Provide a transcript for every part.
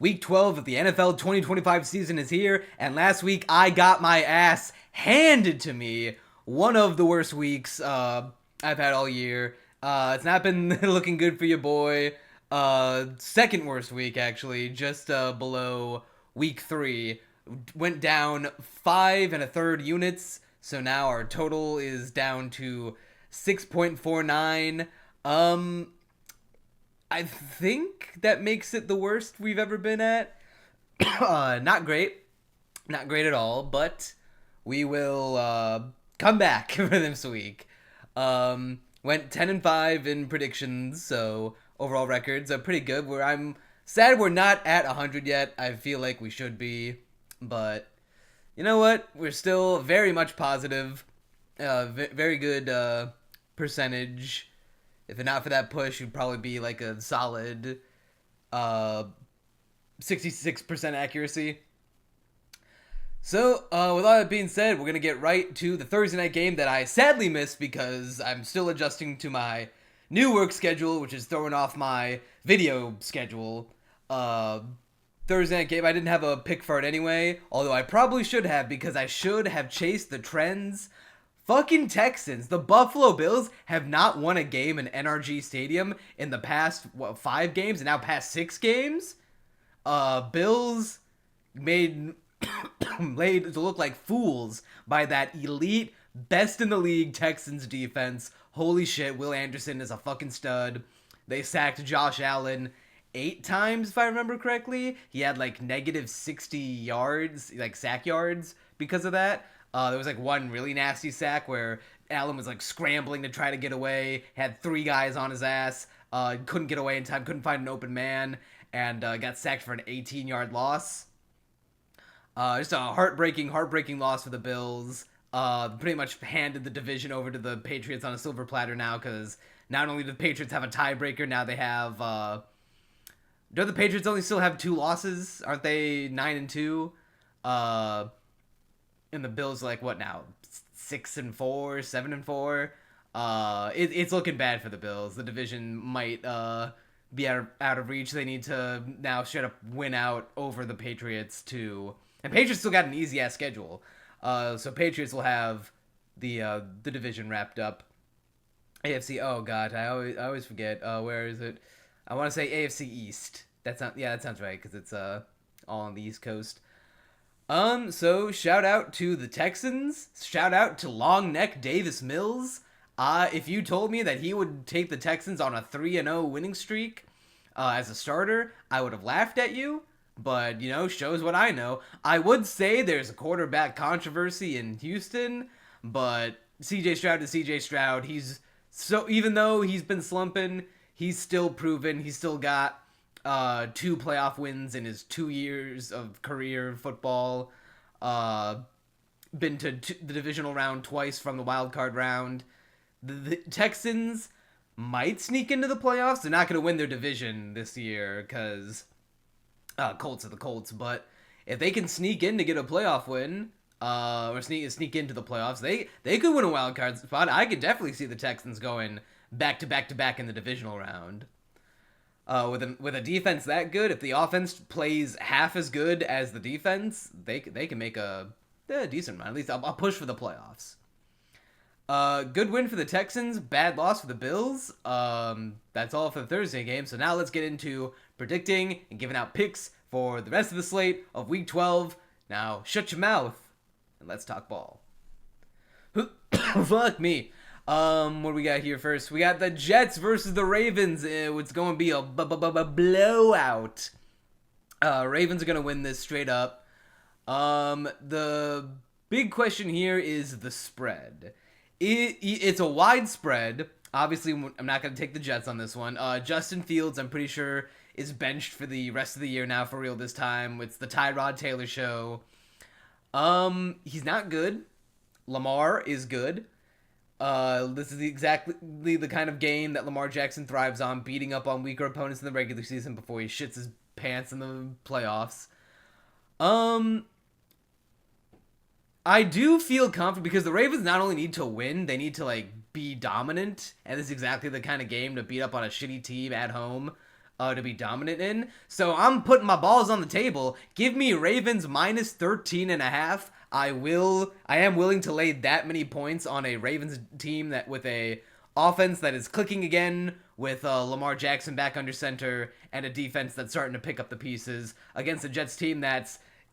Week 12 of the NFL 2025 season is here, and last week I got my ass handed to me. One of the worst weeks I've had all year. It's not been looking good for your boy. Second worst week, actually, just below week 3. Went down 5 1/3 units, so now our total is down to 6.49. I think that makes it the worst we've ever been at. Not great. Not great at all, but we will come back for this week. Went 10-5 in predictions, so overall records are pretty good. Where I'm sad we're not at 100 yet. I feel like we should be, but you know what? We're still very much positive. Very good percentage. If not for that push, you'd probably be like a solid 66% accuracy. So, with all that being said, we're going to get right to the Thursday night game that I sadly missed because I'm still adjusting to my new work schedule, which is throwing off my video schedule. Thursday night game, I didn't have a pick for it anyway, although I probably should have because I should have chased the trends. Fucking Texans. The Buffalo Bills have not won a game in NRG Stadium in the past, 5 games and now past 6 games? Bills made to look like fools by that elite, best in the league Texans defense. Holy shit, Will Anderson is a fucking stud. They sacked Josh Allen 8 times, if I remember correctly. He had like negative 60 yards, like sack yards because of that. There was like one really nasty sack where Allen was like scrambling to try to get away, had 3 guys on his ass, couldn't get away in time, couldn't find an open man, and got sacked for an 18-yard loss. Just a heartbreaking loss for the Bills. Pretty much handed the division over to the Patriots on a silver platter now, because not only do the Patriots have a tiebreaker, now they have... don't the Patriots only still have 2 losses? Aren't they 9-2? And the Bills are like, what now? 6-4, 7-4? It's looking bad for the Bills. The division might be out of reach. They need to now straight up win out over the Patriots too. And Patriots still got an easy ass schedule. So Patriots will have the division wrapped up. AFC. Oh god, I always forget. Where is it? I want to say AFC East. That sounds right because it's all on the East Coast. So shout out to the Texans. Shout out to Long Neck Davis Mills. If you told me that he would take the Texans on a 3-0 winning streak as a starter, I would have laughed at you. But, shows what I know. I would say there's a quarterback controversy in Houston, but CJ Stroud is CJ Stroud. Even though he's been slumping, he's still proven. He's still got 2 playoff wins in his 2 years of career football. Been to the divisional round twice from the wild card round. The Texans might sneak into the playoffs. They're not going to win their division this year because Colts are the Colts. But if they can sneak in to get a playoff win, or sneak into the playoffs, they could win a wild card spot. I could definitely see the Texans going back to back in the divisional round. With a defense that good, if the offense plays half as good as the defense, they can make a decent run. At least I'll push for the playoffs. Good win for the Texans, bad loss for the Bills. That's all for the Thursday game. So now let's get into predicting and giving out picks for the rest of the slate of Week 12. Now shut your mouth and let's talk ball. Fuck me. What do we got here first? We got the Jets versus the Ravens. It's going to be a blowout. Ravens are going to win this straight up. The big question here is the spread. It's a wide spread. Obviously, I'm not going to take the Jets on this one. Justin Fields, I'm pretty sure, is benched for the rest of the year now for real this time. It's the Tyrod Taylor show. He's not good. Lamar is good. This is exactly the kind of game that Lamar Jackson thrives on, beating up on weaker opponents in the regular season before he shits his pants in the playoffs. I do feel confident because the Ravens not only need to win, they need to be dominant, and this is exactly the kind of game to beat up on a shitty team at home. to be dominant in. So I'm putting my balls on the table. Give me Ravens minus 13.5. I am willing to lay that many points on a Ravens team that with a offense that is clicking again, with Lamar Jackson back under center, and a defense that's starting to pick up the pieces against a Jets team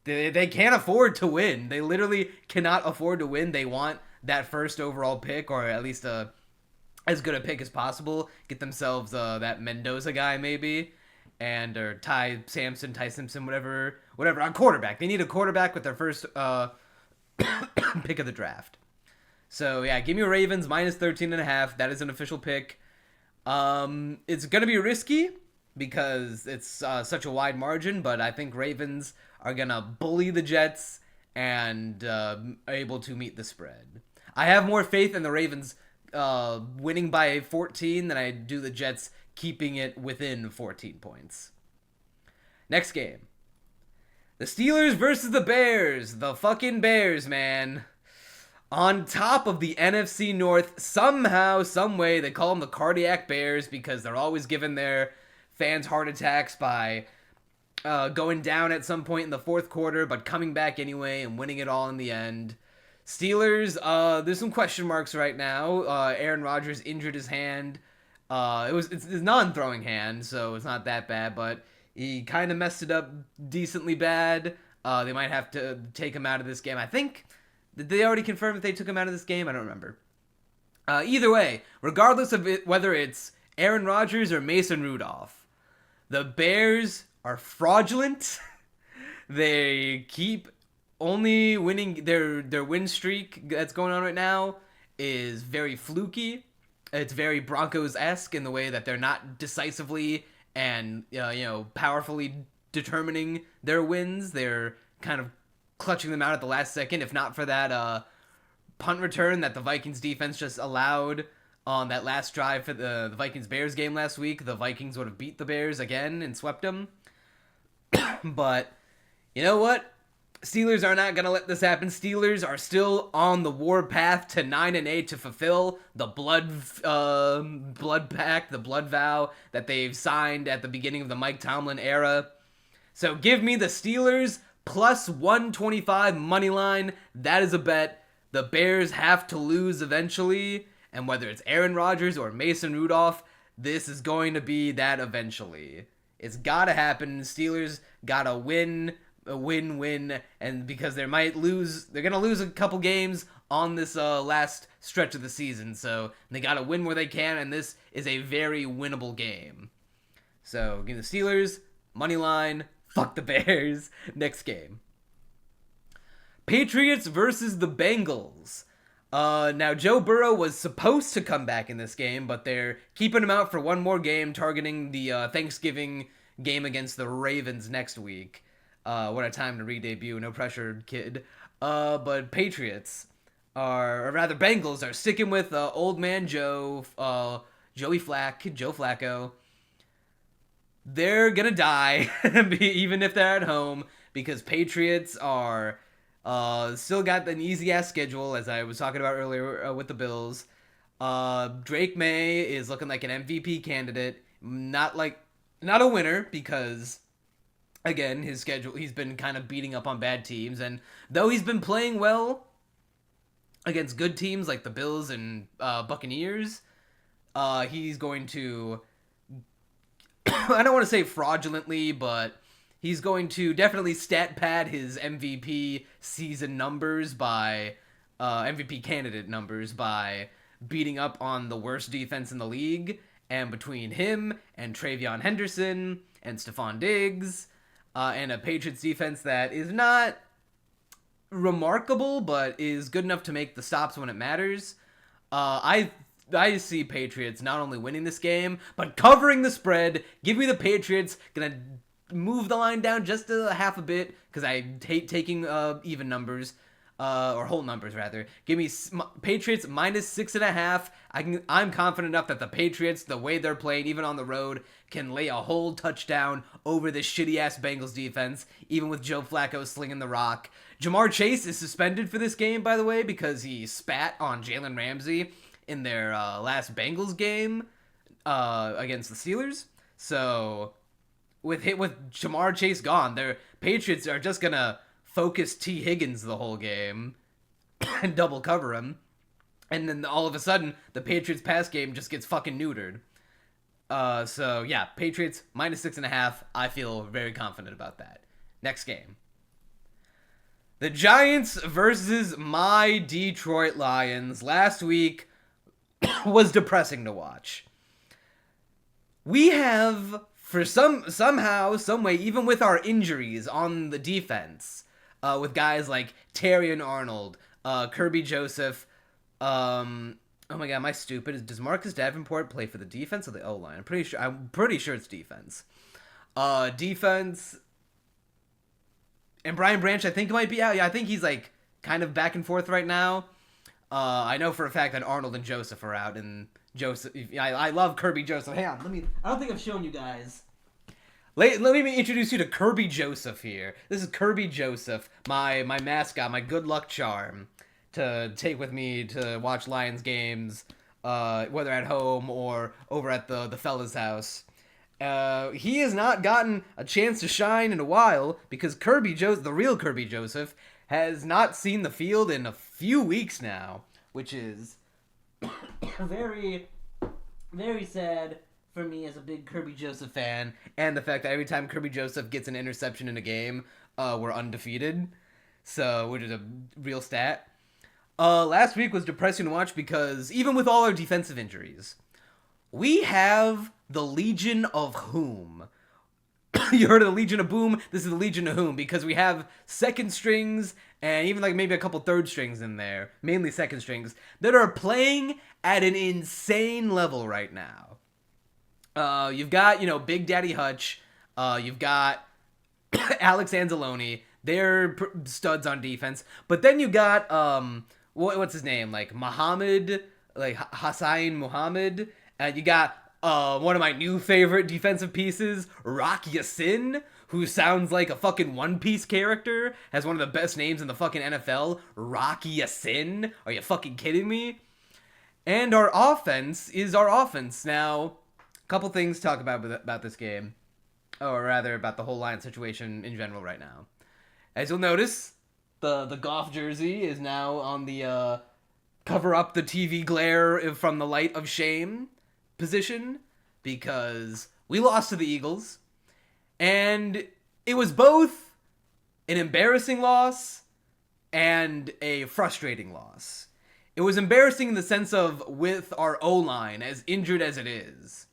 they can't afford to win. They literally cannot afford to win. They want that first overall pick, or at least as good a pick as possible. Get themselves that Mendoza guy maybe, or Ty Simpson, whatever on quarterback. They need a quarterback with their first pick of the draft. So yeah, give me Ravens minus 13.5. That is an official pick. It's gonna be risky because it's such a wide margin, but I think Ravens are gonna bully the Jets and able to meet the spread. I have more faith in the Ravens winning by 14 than I do the Jets keeping it within 14 points. Next game. The Steelers versus the Bears. The fucking Bears, man. On top of the NFC North, somehow, someway, they call them the Cardiac Bears because they're always giving their fans heart attacks by going down at some point in the fourth quarter, but coming back anyway and winning it all in the end. Steelers, there's some question marks right now. Aaron Rodgers injured his hand. It's a non-throwing hand, so it's not that bad, but he kind of messed it up decently bad. They might have to take him out of this game. I think, did they already confirm that they took him out of this game? I don't remember. Either way, regardless of whether it's Aaron Rodgers or Masson Rudolph, the Bears are fraudulent. They keep only winning. Their win streak that's going on right now is very fluky. It's very Broncos-esque in the way that they're not decisively and powerfully determining their wins. They're kind of clutching them out at the last second. If not for that punt return that the Vikings defense just allowed on that last drive for the Vikings-Bears game last week, the Vikings would have beat the Bears again and swept them. But you know what? Steelers are not going to let this happen. Steelers are still on the war path to 9-8 to fulfill the blood pact, the blood vow that they've signed at the beginning of the Mike Tomlin era. So give me the Steelers plus 125 money line. That is a bet. The Bears have to lose eventually, and whether it's Aaron Rodgers or Masson Rudolph, this is going to be that eventually. It's got to happen. Steelers got to win, and because they're going to lose a couple games on this last stretch of the season, so they got to win where they can, and this is a very winnable game. So, give the Steelers, money line, fuck the Bears. Next game. Patriots versus the Bengals. Now, Joe Burrow was supposed to come back in this game, but they're keeping him out for one more game, targeting the Thanksgiving game against the Ravens next week. What a time to re-debut, no pressure, kid. But Patriots, or rather Bengals, are sticking with old man Joe Flacco. They're gonna die, even if they're at home, because Patriots are... still got an easy-ass schedule, as I was talking about earlier with the Bills. Drake Maye is looking like an MVP candidate. Not a winner, because, again, his schedule, he's been kind of beating up on bad teams. And though he's been playing well against good teams like the Bills and Buccaneers, he's going to... I don't want to say fraudulently, but... he's going to definitely stat pad his MVP season numbers by MVP candidate numbers by beating up on the worst defense in the league. And between him and Travion Henderson and Stephon Diggs and a Patriots defense that is not remarkable but is good enough to make the stops when it matters, I see Patriots not only winning this game but covering the spread. Give me the Patriots. Gonna move the line down just a half a bit because I hate taking even numbers or whole numbers rather. Give me Patriots minus 6.5. I'm confident enough that the Patriots, the way they're playing, even on the road, can lay a whole touchdown over this shitty ass Bengals defense, even with Joe Flacco slinging the rock. Jamar Chase is suspended for this game, by the way, because he spat on Jalen Ramsey in their last Bengals game against the Steelers. So with Jamar Chase gone, their Patriots are just gonna focus T. Higgins the whole game and double cover him. And then all of a sudden, the Patriots pass game just gets fucking neutered. So yeah, Patriots -6.5. I feel very confident about that. Next game. The Giants versus my Detroit Lions. Last week was depressing to watch. We have, for somehow, some way, even with our injuries on the defense, with guys like Terry and Arnold, Kirby Joseph, oh my god, am I stupid? Does Marcus Davenport play for the defense or the O-line? I'm pretty sure it's defense. Defense. And Brian Branch, I think, might be out. Yeah, I think he's like kind of back and forth right now. I know for a fact that Arnold and Joseph are out, and Joseph. I love Kirby Joseph. Hang on, I don't think I've shown you guys. Let me introduce you to Kirby Joseph here. This is Kirby Joseph, my mascot, my good luck charm, to take with me to watch Lions games, whether at home or over at the fella's house. He has not gotten a chance to shine in a while because Kirby Joseph, the real Kirby Joseph, has not seen the field in a few weeks now, which is very, very sad for me as a big Kirby Joseph fan, and the fact that every time Kirby Joseph gets an interception in a game, we're undefeated, so which is a real stat. Last week was depressing to watch because even with all our defensive injuries, we have the Legion of Whom. You heard of the Legion of Boom? This is the Legion of Whom, because we have second strings and even like maybe a couple third strings in there, mainly second strings, that are playing at an insane level right now. You've got, Big Daddy Hutch. You've got Alex Anzalone. They're studs on defense. But then you got, what's his name? Like Muhammad, like Hassan Muhammad. You got one of my new favorite defensive pieces, Rock Yassin, who sounds like a fucking One Piece character, has one of the best names in the fucking NFL, Rock Yassin. Are you fucking kidding me? And our offense is our offense. Now, a couple things to talk about this game, or rather about the whole Lions situation in general right now. As you'll notice, the Goff jersey is now on the cover up the TV glare from the light of shame position, because we lost to the Eagles, and it was both an embarrassing loss and a frustrating loss. It was embarrassing in the sense of with our O-line, as injured as it is,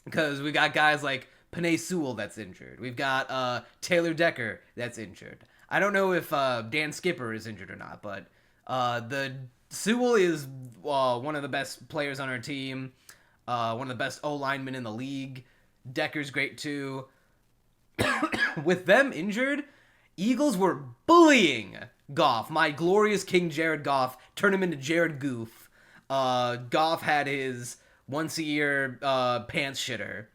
because we got guys like Penei Sewell that's injured. We've got Taylor Decker that's injured. I don't know if Dan Skipper is injured or not, but the Sewell is one of the best players on our team. One of the best O-linemen in the league. Decker's great too. With them injured, Eagles were bullying Goff. My glorious King Jared Goff turned him into Jared Goof. Goff had his once-a-year pants shitter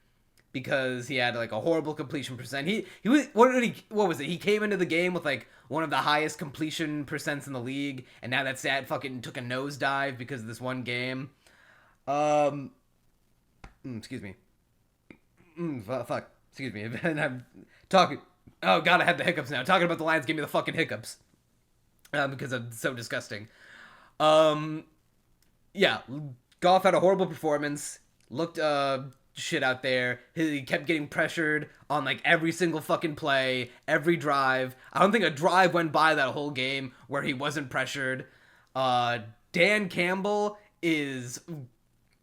because he had like a horrible completion percent. He was what was it? He came into the game with like one of the highest completion percents in the league, and now that stat fucking took a nosedive because of this one game. Excuse me. Fuck. Excuse me. And I'm talking. Oh god, I have the hiccups now. Talking about the Lions gave me the fucking hiccups. Because I'm so disgusting. Yeah. Goff had a horrible performance. Looked shit out there. He kept getting pressured on like every single fucking play, every drive. I don't think a drive went by that whole game where he wasn't pressured. Dan Campbell is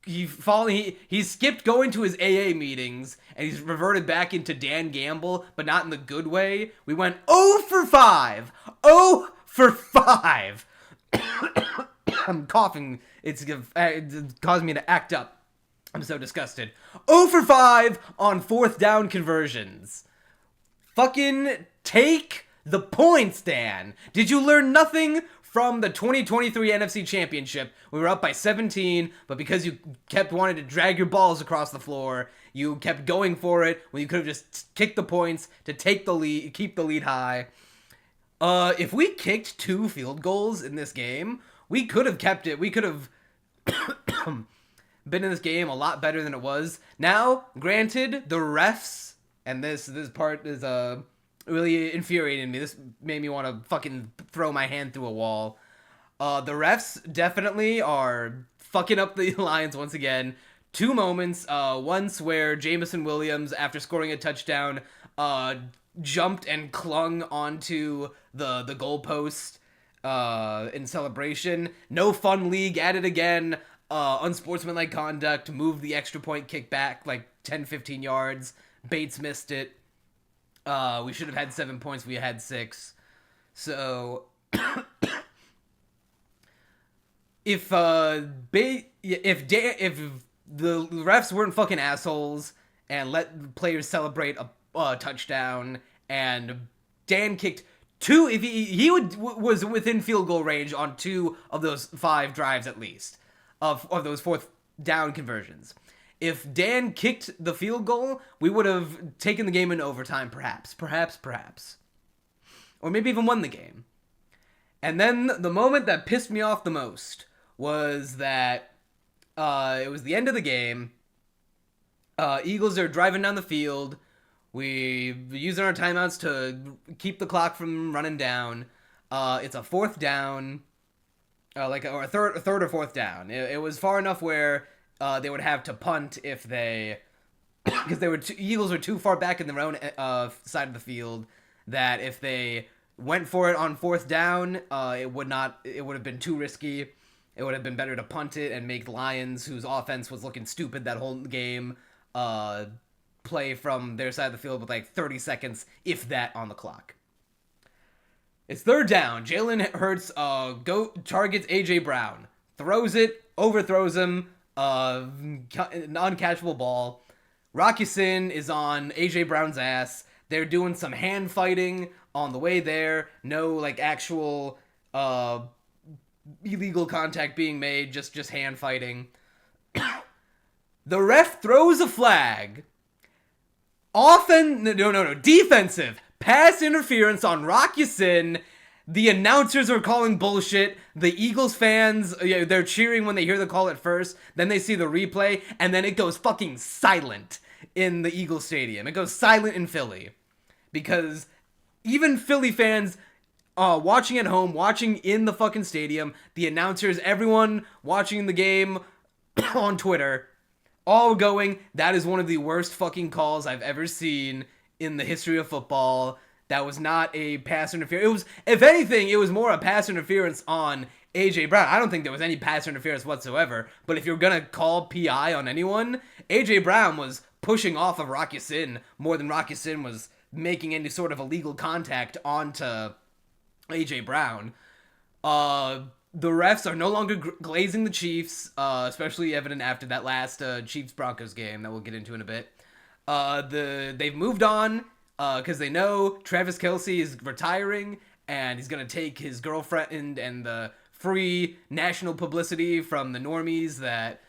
he skipped going to his AA meetings and he's reverted back into Dan Gamble, but not in the good way. We went 0 for 5. 0 for 5. I'm coughing. It's causing me to act up. I'm so disgusted. 0 for 5 on fourth down conversions. Fucking take the points, Dan. Did you learn nothing from the 2023 NFC Championship? We were up by 17, but because you kept wanting to drag your balls across the floor, you kept going for it when you could have just kicked the points to take the lead, keep the lead high. If we kicked 2 field goals in this game, we could have kept it. We could have been in this game a lot better than it was. Now, granted, the refs and this part is really infuriating me. This made me want to fucking throw my hand through a wall. The refs definitely are fucking up the Lions once again. Two moments. Once where Jameson Williams, after scoring a touchdown, jumped and clung onto the goalpost in celebration. No fun league at it again. Unsportsmanlike conduct. Moved the extra point kick back like 10-15 yards. Bates missed it. We should have had 7 points. We had 6. So if the refs weren't fucking assholes and let players celebrate a touchdown, and Dan kicked 2, if he was within field goal range on 2 of those 5 drives at least of those 4th down conversions. If Dan kicked the field goal, we would have taken the game in overtime, perhaps. Or maybe even won the game. And then the moment that pissed me off the most was that it was the end of the game. Eagles are driving down the field. We using our timeouts to keep the clock from running down. It's a 4th down, or a third or 4th down. It was far enough where they would have to punt if they, because Eagles were too far back in their own side of the field, that if they went for it on 4th down, it would have been too risky. It would have been better to punt it and make Lions, whose offense was looking stupid that whole game, play from their side of the field with like 30 seconds, if that, on the clock. It's 3rd down. Jalen Hurts targets A.J. Brown. Throws it, overthrows him, non-catchable ball. Rocky Sin is on A.J. Brown's ass. They're doing some hand fighting on the way there. No, like, actual illegal contact being made, just hand fighting. The ref throws a flag. Defensive pass interference on Rocky Sin. The announcers are calling bullshit. The Eagles fans, they're cheering when they hear the call at first. Then they see the replay, and then it goes fucking silent in the Eagles stadium. It goes silent in Philly. Because even Philly fans watching at home, watching in the fucking stadium, the announcers, everyone watching the game on Twitter, all going, that is one of the worst fucking calls I've ever seen in the history of football. That was not a pass interference. It was, if anything, it was more a pass interference on A.J. Brown. I don't think there was any pass interference whatsoever. But if you're going to call P.I. on anyone, A.J. Brown was pushing off of Rocky Sin more than Rocky Sin was making any sort of illegal contact onto A.J. Brown. The refs are no longer glazing the Chiefs, especially evident after that last Chiefs-Broncos game that we'll get into in a bit. They've moved on because they know Travis Kelce is retiring and he's going to take his girlfriend and the free national publicity from the normies that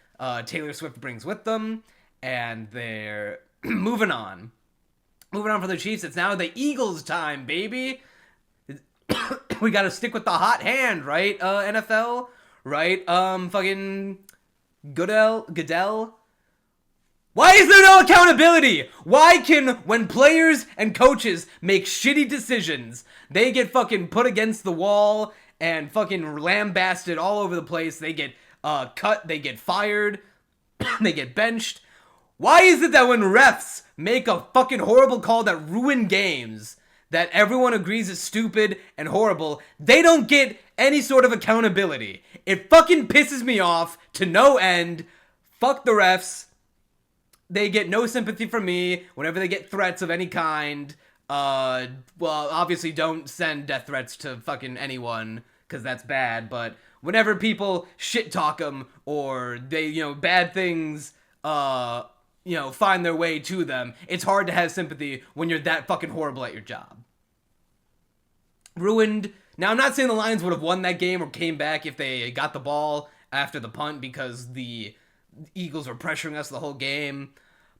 Taylor Swift brings with them, and they're moving on. Moving on for the Chiefs. It's now the Eagles' time, baby. We gotta stick with the hot hand, right, NFL? Right, fucking Goodell? Why is there no accountability? Why can, when players and coaches make shitty decisions, they get fucking put against the wall and fucking lambasted all over the place? They get cut, they get fired, they get benched. Why is it that when refs make a fucking horrible call that ruin games, that everyone agrees is stupid and horrible, they don't get any sort of accountability? It fucking pisses me off to no end. Fuck the refs. They get no sympathy from me whenever they get threats of any kind. Well, obviously don't send death threats to fucking anyone, because that's bad, but whenever people shit talk them, or they, bad things, find their way to them, it's hard to have sympathy when you're that fucking horrible at your job. Ruined. Now, I'm not saying the Lions would have won that game or came back if they got the ball after the punt, because the Eagles were pressuring us the whole game.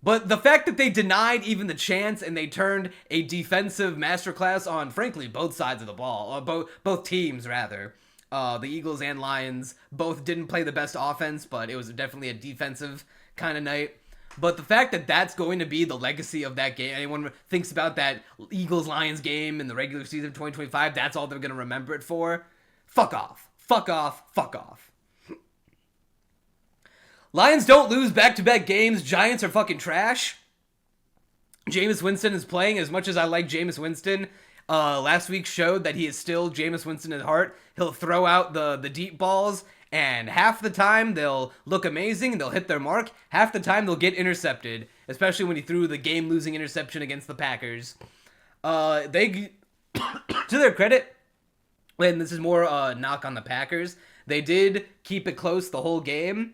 But the fact that they denied even the chance and they turned a defensive masterclass on, frankly, both sides of the ball, or both teams, rather. The Eagles and Lions both didn't play the best offense, but it was definitely a defensive kind of night. But the fact that that's going to be the legacy of that game, anyone thinks about that Eagles-Lions game in the regular season of 2025, that's all they're going to remember it for. Fuck off. Fuck off. Fuck off. Lions don't lose back-to-back games. Giants are fucking trash. Jameis Winston is playing. As much as I like Jameis Winston, last week showed that he is still Jameis Winston at heart. He'll throw out the deep balls, and half the time they'll look amazing, they'll hit their mark. Half the time they'll get intercepted, especially when he threw the game-losing interception against the Packers. They, to their credit, and this is more a knock on the Packers, they did keep it close the whole game.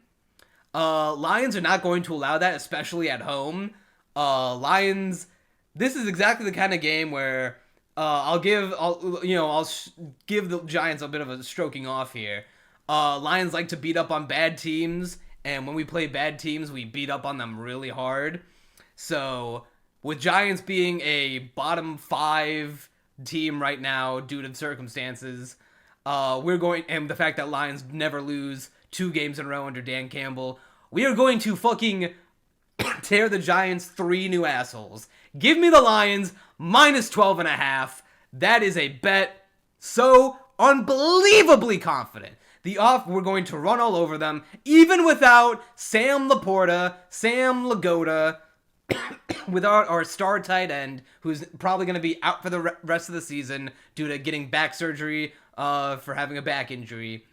Lions are not going to allow that, especially at home. Lions, this is exactly the kind of game where I'll give the Giants a bit of a stroking off here. Lions like to beat up on bad teams, and when we play bad teams, we beat up on them really hard. So, with Giants being a bottom 5 team right now due to circumstances, and the fact that Lions never lose 2 games in a row under Dan Campbell, we are going to fucking tear the Giants 3 new assholes. Give me the Lions minus 12.5. That is a bet so unbelievably confident. We're going to run all over them, even without Sam Laporta, Sam Lagoda, without our star tight end, who's probably going to be out for the rest of the season due to getting back surgery for having a back injury.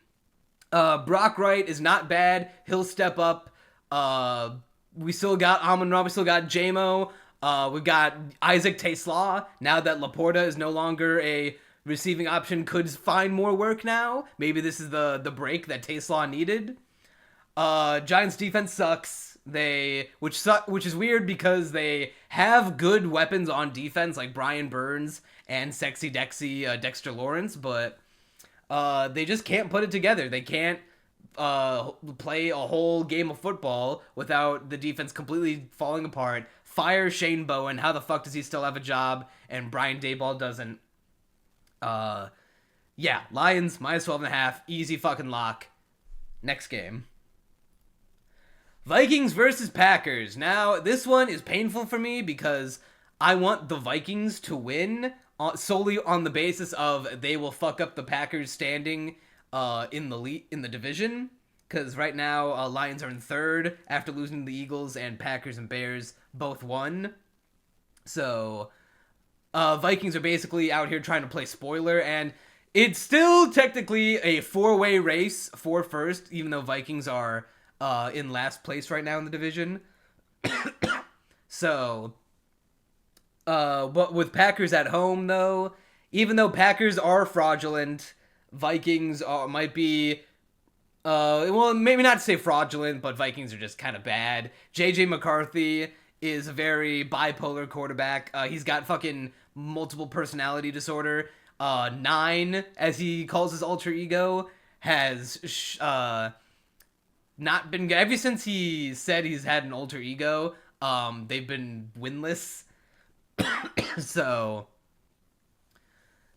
Brock Wright is not bad. He'll step up. We still got Amon-Ra. We still got J-Mo. We got Isaac Taslaw. Now that Laporta is no longer a receiving option, could find more work now. Maybe this is the break that Taslaw needed. Giants defense sucks. Which is weird because they have good weapons on defense like Brian Burns and Sexy Dexy Dexter Lawrence, but they just can't put it together. They can't play a whole game of football without the defense completely falling apart. Fire Shane Bowen. How the fuck does he still have a job and Brian Daboll doesn't? Yeah, Lions minus 12.5. Easy fucking lock. Next game. Vikings versus Packers. Now, this one is painful for me because I want the Vikings to win solely on the basis of they will fuck up the Packers standing in the division. Because right now, Lions are in 3rd after losing to the Eagles, and Packers and Bears both won. So, Vikings are basically out here trying to play spoiler, and it's still technically a 4-way race for first, even though Vikings are in last place right now in the division. So, but with Packers at home, though, even though Packers are fraudulent, Vikings might be, well, maybe not to say fraudulent, but Vikings are just kind of bad. J.J. McCarthy is a very bipolar quarterback. He's got fucking multiple personality disorder. 9, as he calls his alter ego, has not been good. Ever since he said he's had an alter ego, they've been winless. So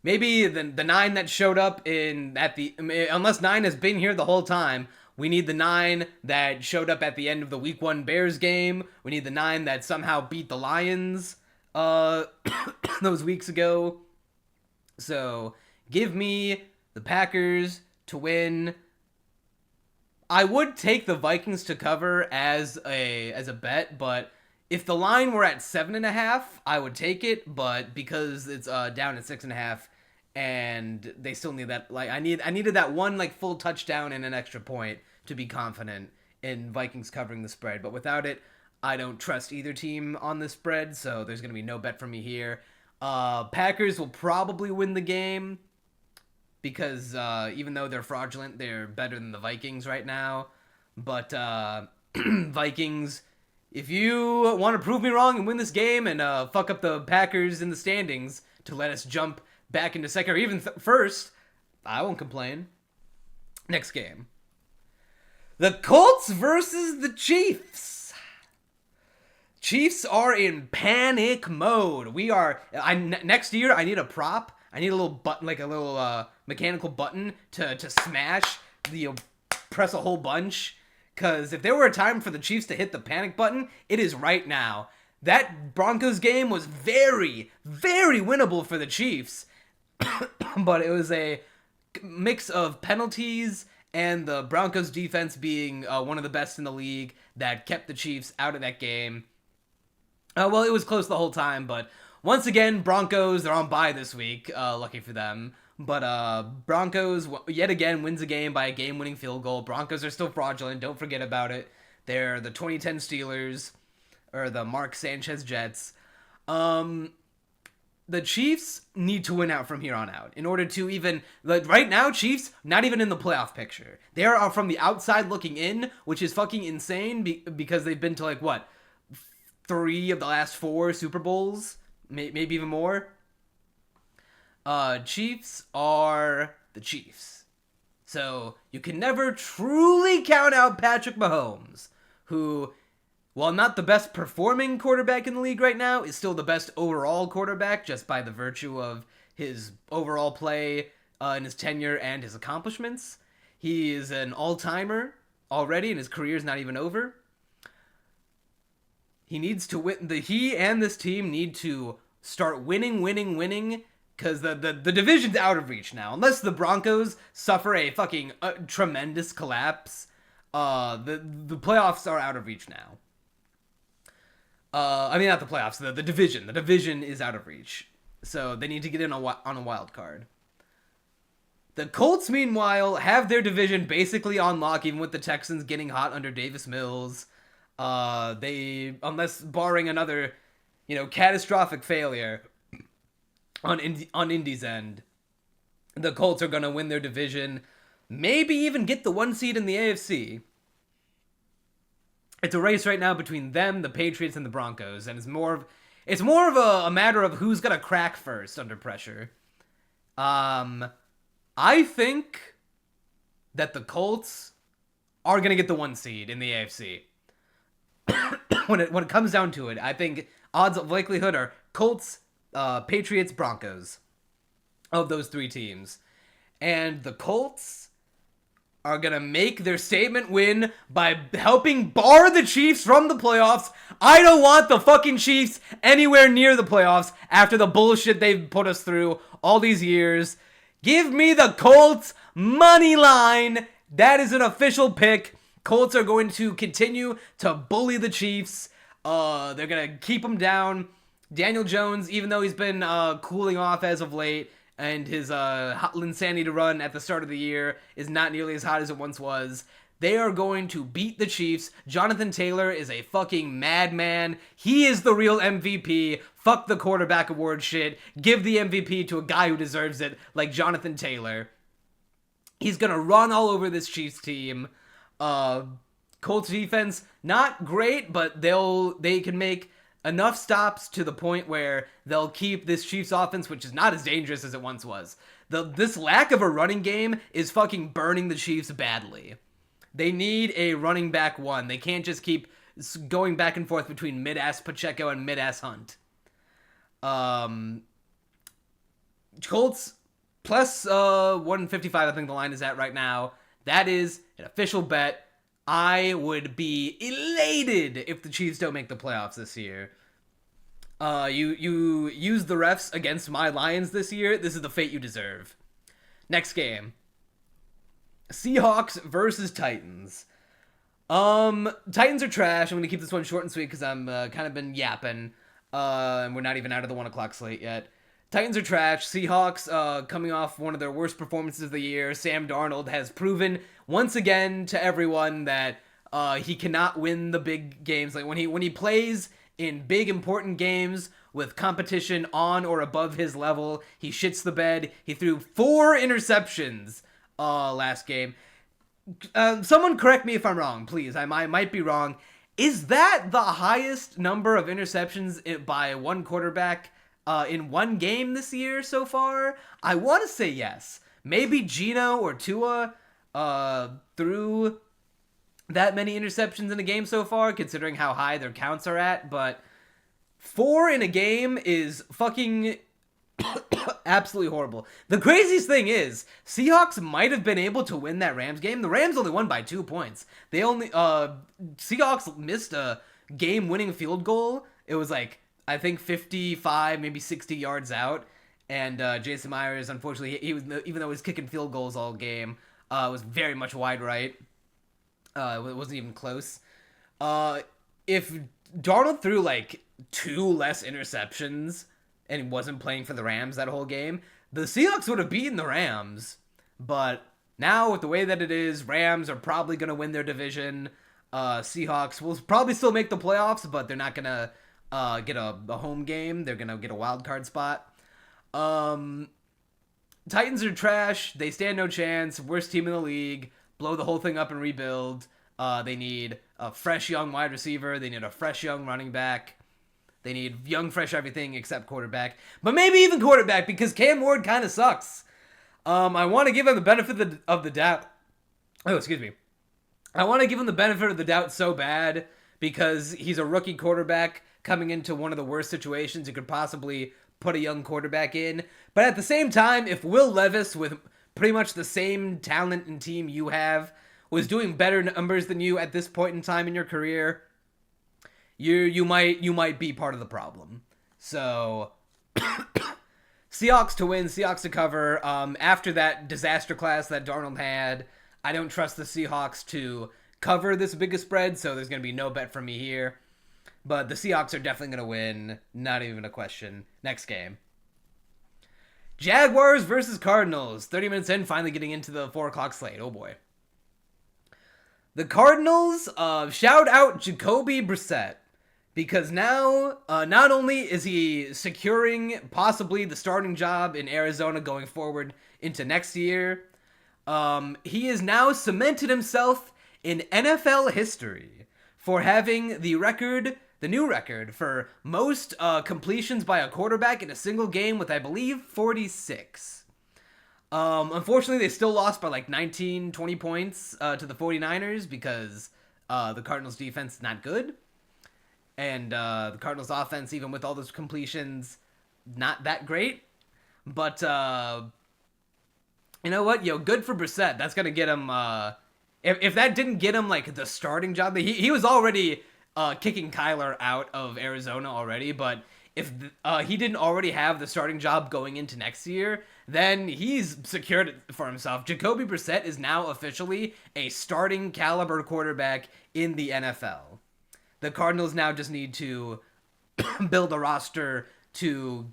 maybe the 9 that showed up unless 9 has been here the whole time, we need the 9 that showed up at the end of the Week 1 Bears game. We need the 9 that somehow beat the Lions those weeks ago. So give me the Packers to win. I would take the Vikings to cover as a bet, but if the line were at 7.5, I would take it. But because it's down at 6.5, and they still need that, I needed that one full touchdown and an extra point to be confident in Vikings covering the spread. But without it, I don't trust either team on the spread, so there's gonna be no bet from me here. Packers will probably win the game because even though they're fraudulent, they're better than the Vikings right now. But Vikings, if you want to prove me wrong and win this game and fuck up the Packers in the standings to let us jump back into second or even first, I won't complain. Next game. The Colts versus the Chiefs. Chiefs are in panic mode. Next year, I need a prop. I need a little button, like a little mechanical button to smash, press a whole bunch. Because if there were a time for the Chiefs to hit the panic button, it is right now. That Broncos game was very, very winnable for the Chiefs. But it was a mix of penalties and the Broncos defense being one of the best in the league that kept the Chiefs out of that game. Well, it was close the whole time, but once again, Broncos, they're on bye this week. Lucky for them. But Broncos, yet again, wins a game by a game-winning field goal. Broncos are still fraudulent. Don't forget about it. They're the 2010 Steelers, or the Mark Sanchez Jets. The Chiefs need to win out from here on out in order to even... right now, Chiefs, not even in the playoff picture. They are from the outside looking in, which is fucking insane because they've been to, like, what? 3 of the last 4 Super Bowls? Maybe even more? Chiefs are the Chiefs. So, you can never truly count out Patrick Mahomes, who, while not the best performing quarterback in the league right now, is still the best overall quarterback just by the virtue of his overall play in his tenure and his accomplishments. He is an all-timer already, and his career is not even over. He needs to win. He and this team need to start winning, because the division's out of reach now. Unless the Broncos suffer a fucking tremendous collapse, the playoffs are out of reach now. I mean, not the playoffs, the division. The division is out of reach. So they need to get in on a wild card. The Colts, meanwhile, have their division basically on lock, even with the Texans getting hot under Davis Mills. Unless barring another, catastrophic failure on Indy's end, the Colts are going to win their division, maybe even get the 1 seed in the AFC. It's a race right now between them, the Patriots, and the Broncos, and it's more of a matter of who's gonna crack first under pressure. I think that the Colts are gonna get the 1 seed in the AFC. when it comes down to it, I think odds of likelihood are Colts, Patriots, Broncos, of those 3 teams, and the Colts are going to make their statement win by helping bar the Chiefs from the playoffs. I don't want the fucking Chiefs anywhere near the playoffs after the bullshit they've put us through all these years. Give me the Colts money line. That is an official pick. Colts are going to continue to bully the Chiefs. They're going to keep them down. Daniel Jones, even though he's been cooling off as of late, and his insanity to run at the start of the year is not nearly as hot as it once was. They are going to beat the Chiefs. Jonathan Taylor is a fucking madman. He is the real MVP. Fuck the quarterback award shit. Give the MVP to a guy who deserves it, like Jonathan Taylor. He's gonna run all over this Chiefs team. Colts defense, not great, but they can make enough stops to the point where they'll keep this Chiefs offense, which is not as dangerous as it once was. This lack of a running game is fucking burning the Chiefs badly. They need a running back one. They can't just keep going back and forth between mid-ass Pacheco and mid-ass Hunt. Colts plus 155, I think the line is at right now. That is an official bet. I would be elated if the Chiefs don't make the playoffs this year. You use the refs against my Lions this year. This is the fate you deserve. Next game. Seahawks versus Titans. Titans are trash. I'm going to keep this one short and sweet because I'm kind of been yapping. And we're not even out of the 1 o'clock slate yet. Titans are trash. Seahawks coming off one of their worst performances of the year. Sam Darnold has proven once again to everyone that he cannot win the big games. Like when he plays in big important games with competition on or above his level, he shits the bed. He threw 4 interceptions last game. Someone correct me if I'm wrong, please. I might be wrong. Is that the highest number of interceptions by one quarterback in one game this year so far? I want to say yes. Maybe Geno or Tua threw that many interceptions in a game so far, considering how high their counts are at, but 4 in a game is fucking absolutely horrible. The craziest thing is, Seahawks might have been able to win that Rams game. The Rams only won by 2 points. Seahawks missed a game-winning field goal. It was like, I think 55, maybe 60 yards out. And Jason Myers, unfortunately, even though he was kicking field goals all game, was very much wide right. It wasn't even close. If Darnold threw like 2 less interceptions and wasn't playing for the Rams that whole game, the Seahawks would have beaten the Rams. But now, with the way that it is, Rams are probably going to win their division. Seahawks will probably still make the playoffs, but they're not going to get a home game. They're going to get a wild card spot. Titans are trash. They stand no chance. Worst team in the league. Blow the whole thing up and rebuild. They need a fresh young wide receiver. They need a fresh young running back. They need young, fresh everything except quarterback. But maybe even quarterback, because Cam Ward kind of sucks. I want to give him the benefit of the doubt. Oh, excuse me. I want to give him the benefit of the doubt so bad because he's a rookie quarterback coming into one of the worst situations you could possibly put a young quarterback in. But at the same time, if Will Levis, with pretty much the same talent and team you have, was doing better numbers than you at this point in time in your career, you might be part of the problem. So Seahawks to win, Seahawks to cover. After that disaster class that Darnold had, I don't trust the Seahawks to cover this biggest spread, so there's going to be no bet from me here. But the Seahawks are definitely going to win. Not even a question. Next game. Jaguars versus Cardinals. 30 minutes in, finally getting into the 4 o'clock slate. Oh boy. The Cardinals, shout out Jacoby Brissett. Because now, not only is he securing possibly the starting job in Arizona going forward into next year, he has now cemented himself in NFL history for having the new record for most completions by a quarterback in a single game with, I believe, 46. Unfortunately, they still lost by like 19, 20 points to the 49ers because the Cardinals defense is not good. And the Cardinals offense, even with all those completions, not that great. But you know what? Good for Brissett. That's going to get him... If that didn't get him like the starting job, he was already kicking Kyler out of Arizona already, but if he didn't already have the starting job going into next year, then he's secured it for himself. Jacoby Brissett is now officially a starting caliber quarterback in the NFL. The Cardinals now just need to build a roster to,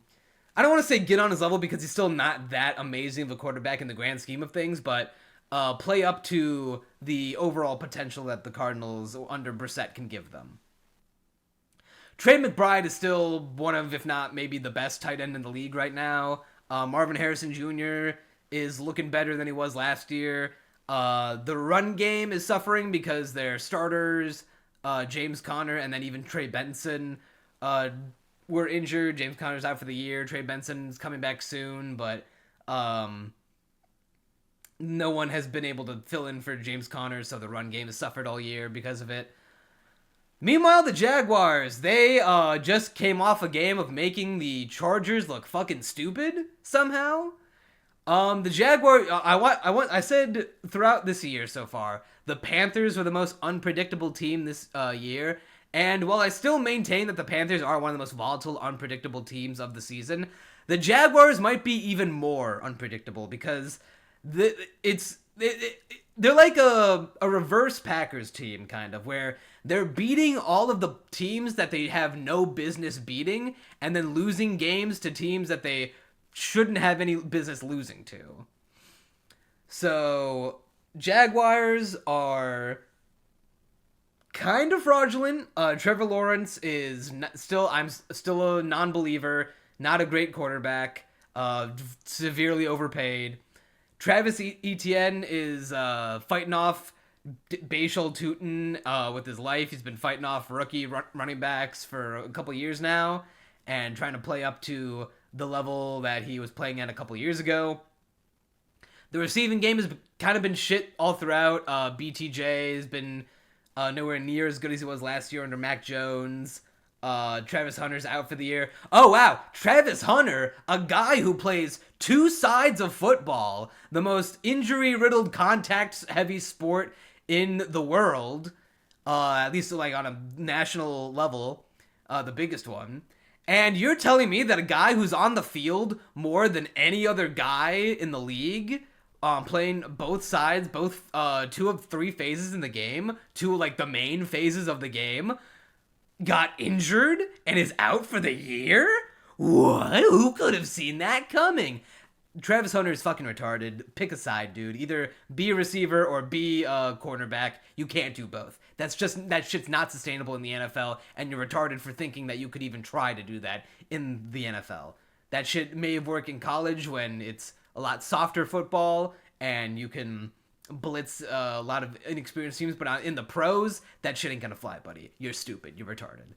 I don't want to say get on his level because he's still not that amazing of a quarterback in the grand scheme of things, but play up to the overall potential that the Cardinals under Brissett can give them. Trey McBride is still one of, if not maybe the best tight end in the league right now. Marvin Harrison Jr. is looking better than he was last year. The run game is suffering because their starters, James Conner and then even Trey Benson, were injured. James Conner's out for the year. Trey Benson's coming back soon, but no one has been able to fill in for James Conner, so the run game has suffered all year because of it. Meanwhile, the Jaguars, they just came off a game of making the Chargers look fucking stupid somehow. The Jaguars, I said throughout this year so far, the Panthers were the most unpredictable team this year. And while I still maintain that the Panthers are one of the most volatile, unpredictable teams of the season, the Jaguars might be even more unpredictable because they're like a reverse Packers team, kind of, where they're beating all of the teams that they have no business beating and then losing games to teams that they shouldn't have any business losing to. So, Jaguars are kind of fraudulent. Trevor Lawrence is I'm still a non-believer, not a great quarterback, severely overpaid. Travis Etienne is fighting off Bashal Tutin with his life. He's been fighting off rookie running backs for a couple years now and trying to play up to the level that he was playing at a couple years ago. The receiving game has kind of been shit all throughout. BTJ has been nowhere near as good as he was last year under Mac Jones. Travis Hunter's out for the year. Oh, wow. Travis Hunter, a guy who plays two sides of football, the most injury-riddled, contact-heavy sport in the world, at least like on a national level, the biggest one. And you're telling me that a guy who's on the field more than any other guy in the league, playing both sides, both 2 of 3 phases in the game, 2 like the main phases of the game, got injured and is out for the year? What? Who could have seen that coming? Travis Hunter is fucking retarded. Pick a side, dude. Either be a receiver or be a cornerback. You can't do both. That shit's not sustainable in the NFL, and you're retarded for thinking that you could even try to do that in the NFL. That shit may have worked in college when it's a lot softer football and you can blitz a lot of inexperienced teams, but in the pros, that shit ain't gonna fly, buddy. You're stupid. You're retarded.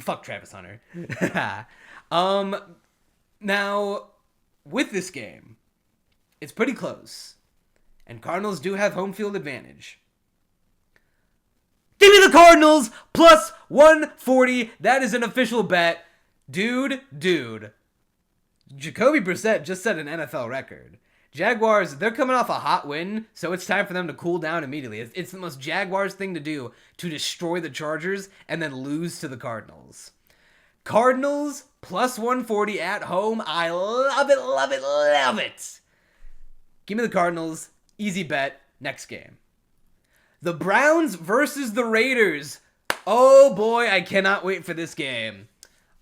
Fuck Travis Hunter. Now, with this game, it's pretty close, and Cardinals do have home field advantage. Give me the Cardinals plus 140. That is an official bet. Dude. Jacoby Brissett just set an NFL record. Jaguars, they're coming off a hot win, so it's time for them to cool down immediately. It's the most Jaguars thing to do, to destroy the Chargers and then lose to the Cardinals. Cardinals plus 140 at home. I love it. Give me the Cardinals. Easy bet. Next game. The Browns versus the Raiders. Oh boy, I cannot wait for this game.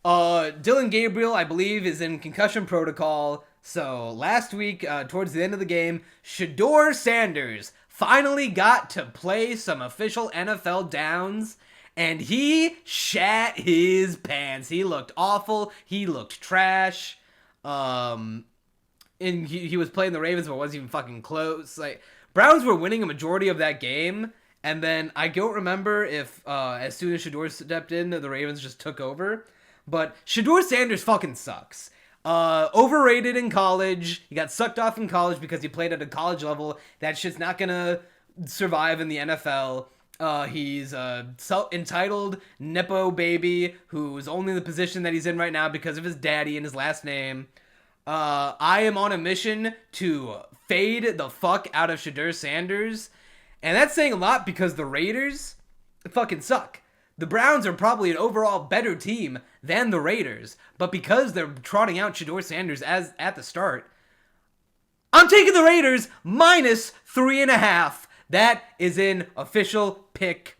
Dillon Gabriel, I believe, is in concussion protocol. So last week, towards the end of the game, Shedeur Sanders finally got to play some official NFL downs, and he shat his pants. He looked awful. He looked trash. And he was playing the Ravens, but wasn't even fucking close. Like, Browns were winning a majority of that game, and then I don't remember if as soon as Shedeur stepped in, the Ravens just took over. But Shedeur Sanders fucking sucks. Overrated in college. He got sucked off in college because he played at a college level. That shit's not gonna survive in the NFL. He's a entitled Nepo baby who's only in the position that he's in right now because of his daddy and his last name. I am on a mission to fade the fuck out of Shedeur Sanders. And that's saying a lot because the Raiders fucking suck. The Browns are probably an overall better team than the Raiders, but because they're trotting out Shedeur Sanders as at the start, I'm taking the Raiders minus 3.5. That is an official pick.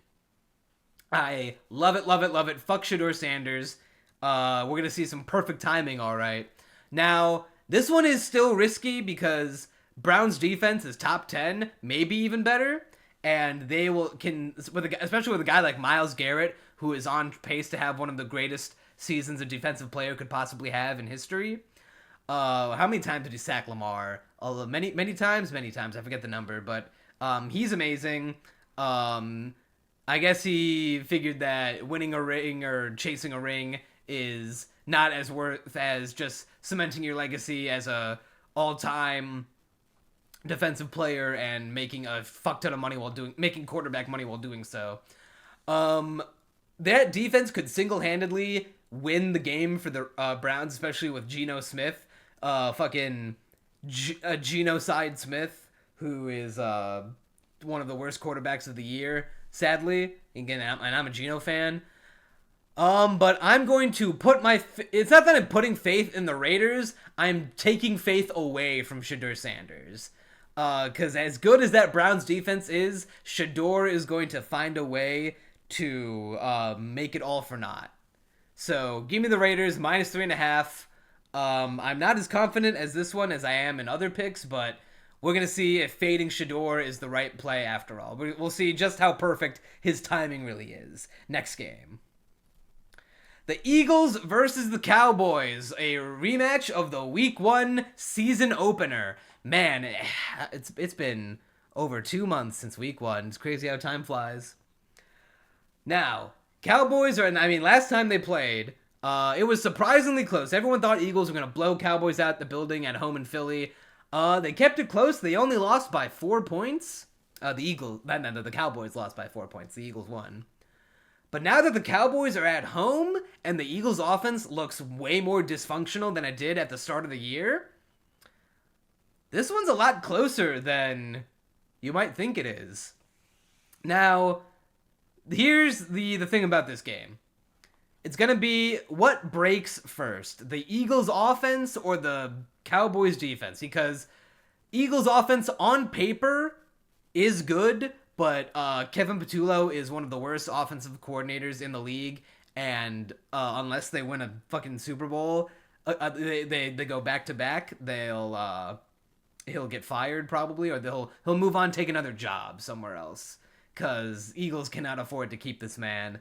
I love it. Fuck Shedeur Sanders. We're going to see some perfect timing, all right. Now, this one is still risky because Browns defense is top 10, maybe even better. And they especially with a guy like Myles Garrett, who is on pace to have one of the greatest seasons a defensive player could possibly have in history. How many times did he sack Lamar? Many times. I forget the number, but he's amazing. I guess he figured that winning a ring or chasing a ring is not as worth as just cementing your legacy as a all-time defensive player and making a fuck ton of money making quarterback money while doing so. That defense could single-handedly win the game for the Browns, especially with Geno Smith, Genocide Smith, who is one of the worst quarterbacks of the year, sadly. Again, and I'm a Geno fan. But I'm going to put it's not that I'm putting faith in the Raiders. I'm taking faith away from Shedeur Sanders. Because as good as that Browns defense is, Shedeur is going to find a way to make it all for naught. So give me the Raiders minus 3.5. I'm not as confident as this one as I am in other picks, but we're going to see if fading Shedeur is the right play after all. We'll see just how perfect his timing really is. Next game. The Eagles versus the Cowboys, a rematch of the Week 1 season opener. Man, it's been over 2 months since Week 1. It's crazy how time flies. Now, Cowboys last time they played, it was surprisingly close. Everyone thought Eagles were going to blow Cowboys out the building at home in Philly. They kept it close. They only lost by 4 points. The Cowboys lost by 4 points. The Eagles won. But now that the Cowboys are at home and the Eagles' offense looks way more dysfunctional than it did at the start of the year, this one's a lot closer than you might think it is. Now, here's the thing about this game. It's going to be what breaks first, the Eagles' offense or the Cowboys' defense, because Eagles' offense on paper is good, but Kevin Patullo is one of the worst offensive coordinators in the league, and unless they win a fucking Super Bowl, they go back to back, he'll get fired probably, or he'll move on, take another job somewhere else, because Eagles cannot afford to keep this man.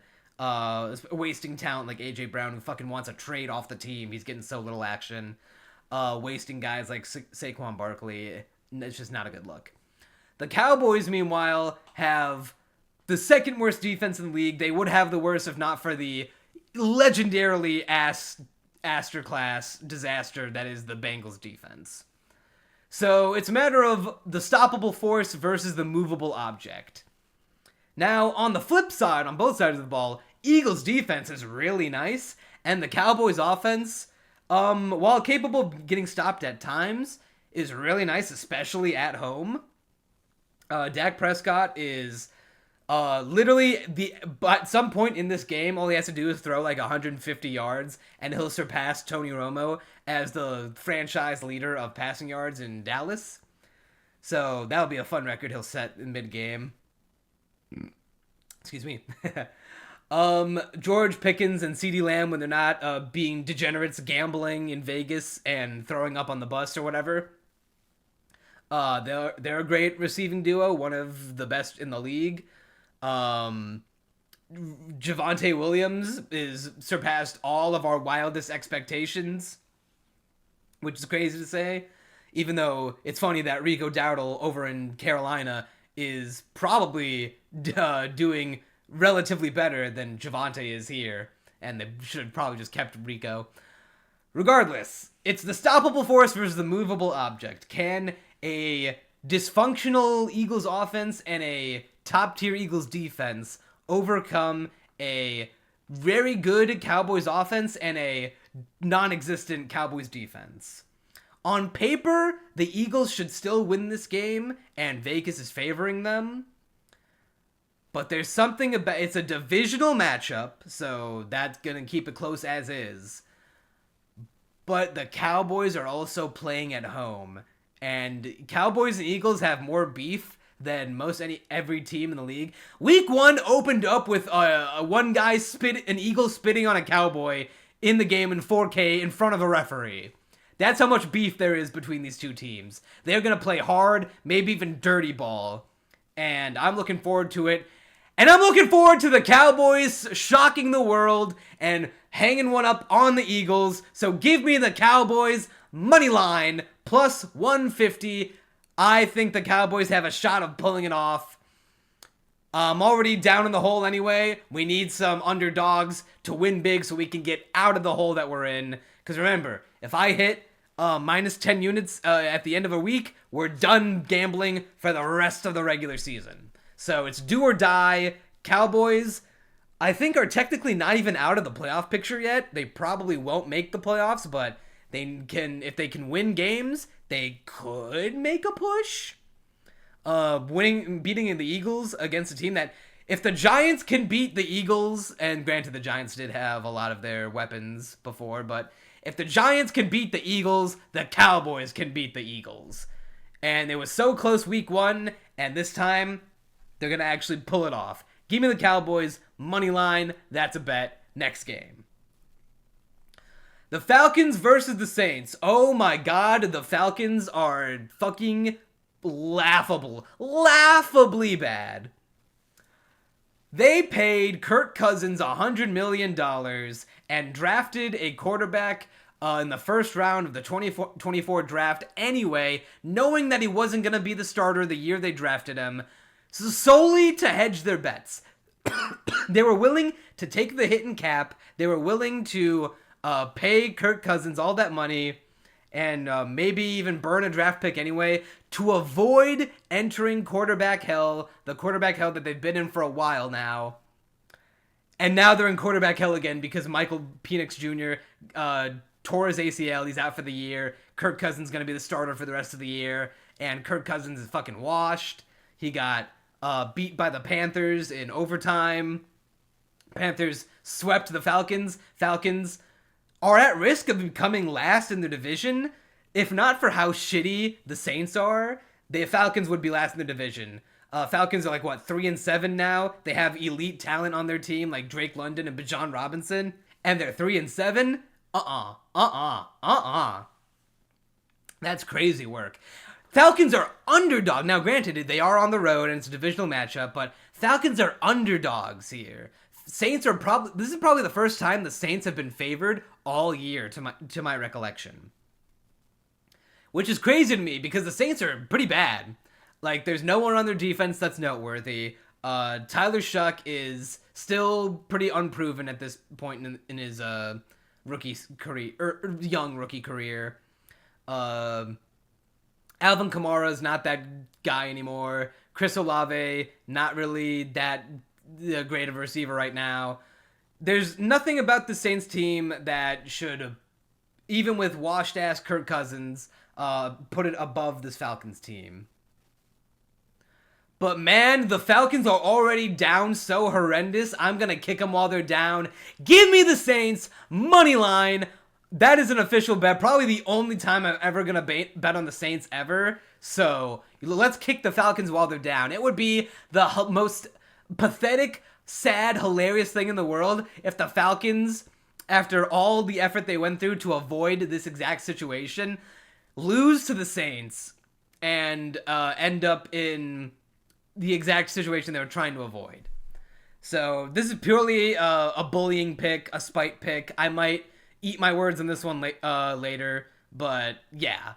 Wasting talent like AJ Brown, who fucking wants a trade off the team. He's getting so little action. Wasting guys like Saquon Barkley. It's just not a good look. The Cowboys, meanwhile, have the second worst defense in the league. They would have the worst if not for the legendarily class disaster that is the Bengals defense. So it's a matter of the stoppable force versus the movable object. Now, on the flip side, on both sides of the ball, Eagles defense is really nice, and the Cowboys offense, while capable of getting stopped at times, is really nice, especially at home. Dak Prescott is literally at some point in this game, all he has to do is throw like 150 yards, and he'll surpass Tony Romo as the franchise leader of passing yards in Dallas. So that'll be a fun record he'll set in mid-game. Excuse me. George Pickens and CeeDee Lamb, when they're not being degenerates gambling in Vegas and throwing up on the bus or whatever, they're a great receiving duo, one of the best in the league. Javonte Williams is surpassed all of our wildest expectations, which is crazy to say, even though it's funny that Rico Dowdle over in Carolina is probably doing relatively better than Javonte is here, and they should have probably just kept Rico. Regardless, it's the stoppable force versus the movable object. Can a dysfunctional Eagles offense and a top-tier Eagles defense overcome a very good Cowboys offense and a non-existent Cowboys defense? On paper, the Eagles should still win this game, and Vegas is favoring them. But there's something about... It's a divisional matchup, so that's going to keep it close as is. But the Cowboys are also playing at home. And Cowboys and Eagles have more beef than every team in the league. Week 1 opened up with an Eagle spitting on a Cowboy in the game in 4K in front of a referee. That's how much beef there is between these two teams. They're going to play hard, maybe even dirty ball. And I'm looking forward to it. And I'm looking forward to the Cowboys shocking the world and hanging one up on the Eagles. So give me the Cowboys money line plus 150. I think the Cowboys have a shot of pulling it off. I'm already down in the hole anyway. We need some underdogs to win big so we can get out of the hole that we're in. Because remember, if I hit minus 10 units at the end of a week, we're done gambling for the rest of the regular season. So it's do or die. Cowboys, I think, are technically not even out of the playoff picture yet. They probably won't make the playoffs, but if they can win games, they could make a push. Beating the Eagles against a team that, if the Giants can beat the Eagles, and granted the Giants did have a lot of their weapons before, but if the Giants can beat the Eagles, the Cowboys can beat the Eagles. And it was so close week 1, and this time, they're going to actually pull it off. Give me the Cowboys, money line, that's a bet. Next game. The Falcons versus the Saints. Oh my god, the Falcons are fucking laughable. Laughably bad. They paid Kirk Cousins $100 million and drafted a quarterback in the first round of the 2024 draft anyway, knowing that he wasn't going to be the starter the year they drafted him, solely to hedge their bets. They were willing to take the hit in cap. They were willing to pay Kirk Cousins all that money and maybe even burn a draft pick anyway to avoid entering quarterback hell, the quarterback hell that they've been in for a while now. And now they're in quarterback hell again because Michael Penix Jr. Tore his ACL. He's out for the year. Kirk Cousins is going to be the starter for the rest of the year. And Kirk Cousins is fucking washed. He got beat by the Panthers in overtime. Panthers swept the Falcons. Falcons are at risk of becoming last in the division. If not for how shitty the Saints are, the Falcons would be last in the division. Falcons are like, 3-7 now? They have elite talent on their team, like Drake London and Bijan Robinson. And they're 3-7? That's crazy work. Falcons are underdog. Now, granted, they are on the road and it's a divisional matchup, but Falcons are underdogs here. Saints are this is probably the first time the Saints have been favored all year to my recollection. Which is crazy to me because the Saints are pretty bad. Like, there's no one on their defense that's noteworthy. Tyler Shuck is still pretty unproven at this point in his rookie career, or young rookie career. Alvin Kamara is not that guy anymore. Chris Olave, not really that great of a receiver right now. There's nothing about the Saints team that should, even with washed-ass Kirk Cousins, put it above this Falcons team. But man, the Falcons are already down so horrendous. I'm going to kick them while they're down. Give me the Saints, money line. That is an official bet. Probably the only time I'm ever going to bet on the Saints ever. So let's kick the Falcons while they're down. It would be the most pathetic, sad, hilarious thing in the world if the Falcons, after all the effort they went through to avoid this exact situation, lose to the Saints and end up in the exact situation they were trying to avoid. So this is purely a bullying pick, a spite pick. I might eat my words on this one later, but yeah.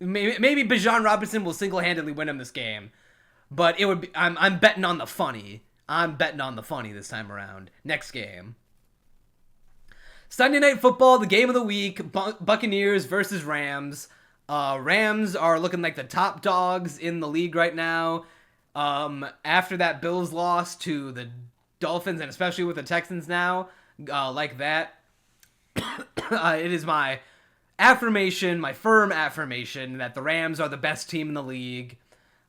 Maybe Bijan Robinson will single-handedly win him this game. But it would be, I'm betting on the funny. I'm betting on the funny this time around. Next game. Sunday Night Football, the game of the week, Buccaneers versus Rams. Rams are looking like the top dogs in the league right now. After that Bills loss to the Dolphins, and especially with the Texans now, like that, it is my affirmation, my firm affirmation, that the Rams are the best team in the league.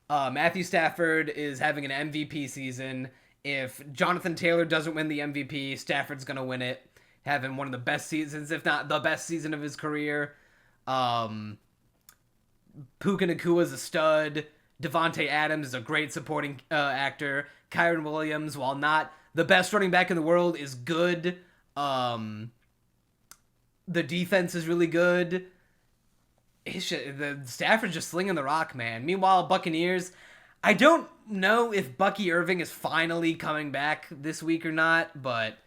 Matthew Stafford is having an MVP season. If Jonathan Taylor doesn't win the MVP, Stafford's going to win it. Having one of the best seasons, if not the best season of his career. Puka Nakua's a stud. Devontae Adams is a great supporting actor. Kyron Williams, while not the best running back in the world, is good. The defense is really good. The Stafford's just slinging the rock, man. Meanwhile, Buccaneers, I don't know if Bucky Irving is finally coming back this week or not, but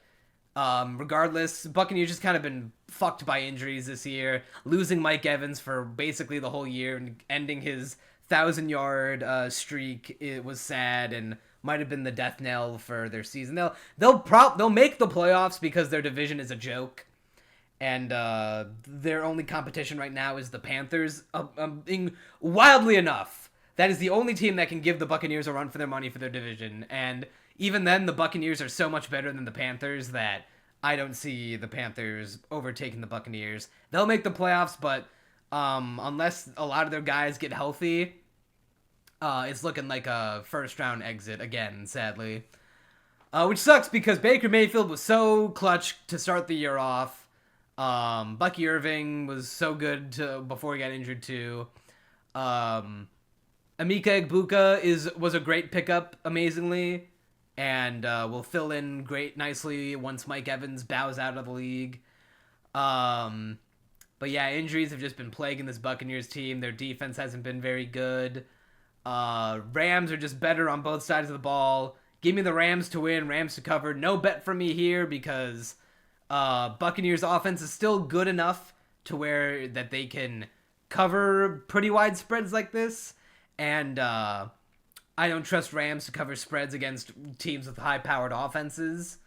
regardless, Buccaneers just kind of been fucked by injuries this year, losing Mike Evans for basically the whole year and ending his 1,000-yard streak. It was sad and might have been the death knell for their season. They'll make the playoffs because their division is a joke. And their only competition right now is the Panthers. Wildly enough, that is the only team that can give the Buccaneers a run for their money for their division. And even then, the Buccaneers are so much better than the Panthers that I don't see the Panthers overtaking the Buccaneers. They'll make the playoffs, but unless a lot of their guys get healthy, it's looking like a first-round exit again, sadly. Which sucks because Baker Mayfield was so clutch to start the year off. Bucky Irving was so good before he got injured too. Emeka Egbuka was a great pickup, amazingly, and will fill in nicely once Mike Evans bows out of the league. But yeah, injuries have just been plaguing this Buccaneers team. Their defense hasn't been very good. Rams are just better on both sides of the ball. Give me the Rams to win, Rams to cover. No bet for me here because Buccaneers offense is still good enough to where that they can cover pretty wide spreads like this. And I don't trust Rams to cover spreads against teams with high-powered offenses,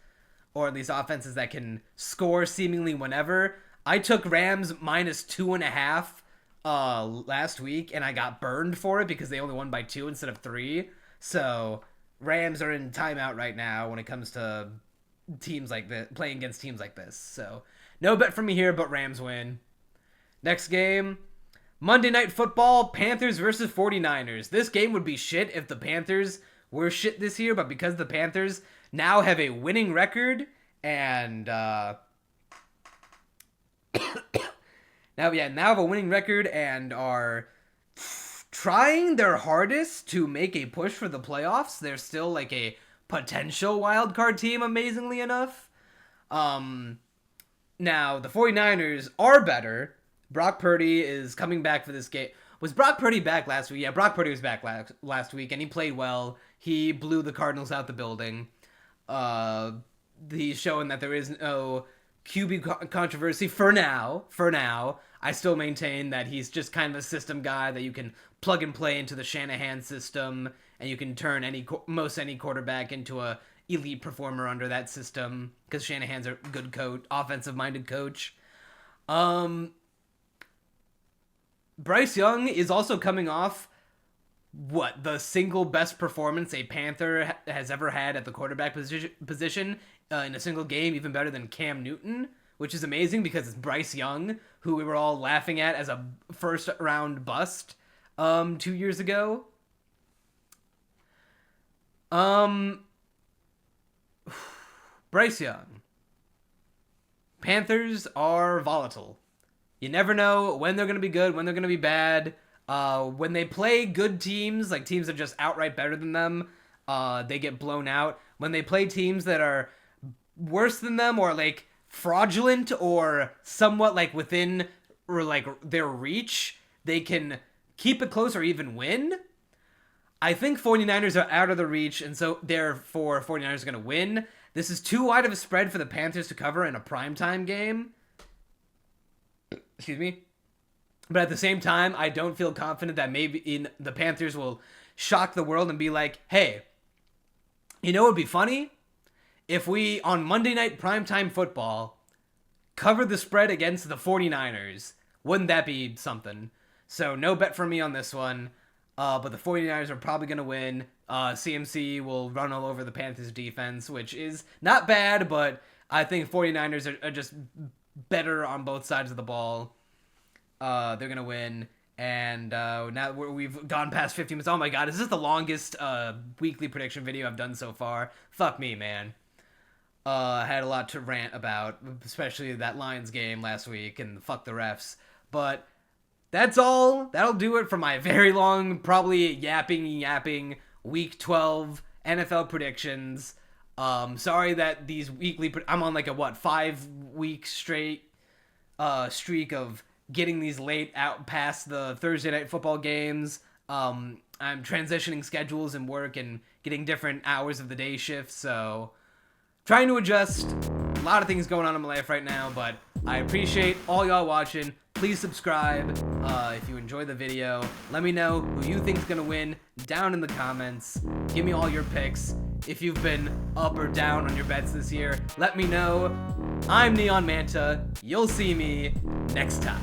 or at least offenses that can score seemingly whenever. I took Rams minus 2.5 last week, and I got burned for it because they only won by 2 instead of 3. So Rams are in timeout right now when it comes to teams like this, playing against teams like this. So no bet for me here, but Rams win. Next game, Monday Night Football, Panthers versus 49ers. This game would be shit if the Panthers were shit this year, but because the Panthers now have a winning record and now have a winning record and are trying their hardest to make a push for the playoffs. They're still like a potential wild card team, amazingly enough. Now the 49ers are better. Brock Purdy is coming back for this game. Was Brock Purdy back last week? Yeah, Brock Purdy was back last week, and he played well. He blew the Cardinals out the building. He's showing that there is no QB controversy for now. I still maintain that he's just kind of a system guy that you can plug and play into the Shanahan system, and you can turn most any quarterback into a elite performer under that system, because Shanahan's a good coach, offensive-minded coach. Bryce Young is also coming off the single best performance a Panther has ever had at the quarterback position in a single game, even better than Cam Newton, which is amazing because it's Bryce Young, who we were all laughing at as a first-round bust 2 years ago. Bryce Young. Panthers are volatile. You never know when they're going to be good, when they're going to be bad. When they play good teams, like teams that are just outright better than them, they get blown out. When they play teams that are worse than them or like fraudulent or somewhat like within or like their reach, they can keep it close or even win. I think 49ers are out of the reach, and so therefore 49ers are going to win. This is too wide of a spread for the Panthers to cover in a primetime game. Excuse me. But at the same time, I don't feel confident that maybe the Panthers will shock the world and be like, hey, you know what would be funny? If we, on Monday Night Primetime Football, cover the spread against the 49ers. Wouldn't that be something? So no bet for me on this one. But the 49ers are probably going to win. CMC will run all over the Panthers defense, which is not bad, but I think 49ers are just better on both sides of the ball. They're going to win. And now we've gone past 50 minutes. Oh my god, is this the longest weekly prediction video I've done so far? Fuck me, man. I had a lot to rant about, especially that Lions game last week, and fuck the refs. But that's all. That'll do it for my very long, probably yapping Week 12 NFL predictions. Sorry that these weekly... I'm on like a, 5-week straight streak of getting these late out past the Thursday Night Football games. I'm transitioning schedules and work and getting different hours of the day shifts, so trying to adjust. A lot of things going on in my life right now, but I appreciate all y'all watching. Please subscribe if you enjoy the video. Let me know who you think is going to win down in the comments. Give me all your picks. If you've been up or down on your bets this year, let me know. I'm Neon Manta. You'll see me next time.